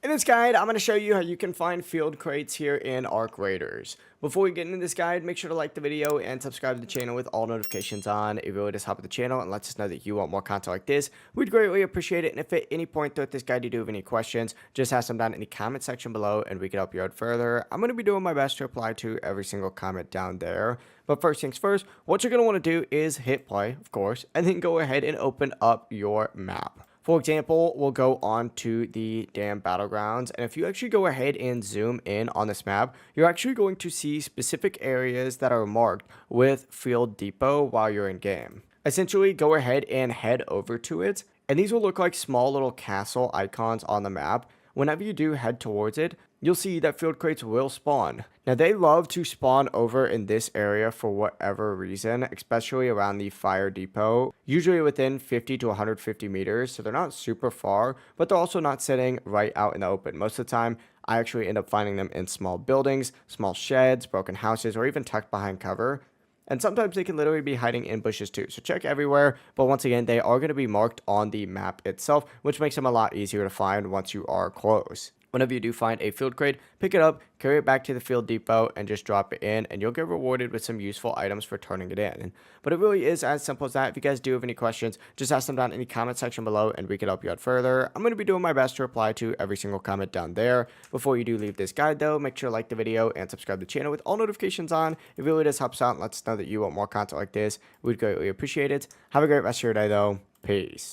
In this guide, I'm going to show you how you can find field crates here in Arc Raiders. Before we get into this guide, make sure to like the video and subscribe to the channel with all notifications on. It really does help with the channel and lets us know that you want more content like this. We'd greatly appreciate it. And if at any point throughout this guide you do have any questions, just ask them down in the comment section below and we can help you out further. I'm going to be doing my best to reply to every single comment down there. But first things first, what you're going to want to do is hit play, of course, and then go ahead and open up your map. For example, we'll go on to the damn battlegrounds, and if you actually go ahead and zoom in on this map, you're actually going to see specific areas that are marked with Field Depot while you're in game. Essentially, go ahead and head over to it, and these will look like small little castle icons on the map. Whenever you do head towards it, you'll see that field crates will spawn. Now, they love to spawn over in this area for whatever reason, especially around the fire depot, usually within 50 to 150 meters, so they're not super far, but they're also not sitting right out in the open. Most of the time, I actually end up finding them in small buildings, small sheds, broken houses, or even tucked behind cover. And sometimes they can literally be hiding in bushes too. So check everywhere. But once again, they are going to be marked on the map itself, which makes them a lot easier to find once you are close. Whenever you do find a field crate, pick it up, carry it back to the field depot, and just drop it in, and you'll get rewarded with some useful items for turning it in. But it really is as simple as that. If you guys do have any questions, just ask them down in the comment section below, and we can help you out further. I'm going to be doing my best to reply to every single comment down there. Before you do leave this guide, though, make sure to like the video and subscribe to the channel with all notifications on. It really does help us out and lets us know that you want more content like this. We'd greatly appreciate it. Have a great rest of your day, though. Peace.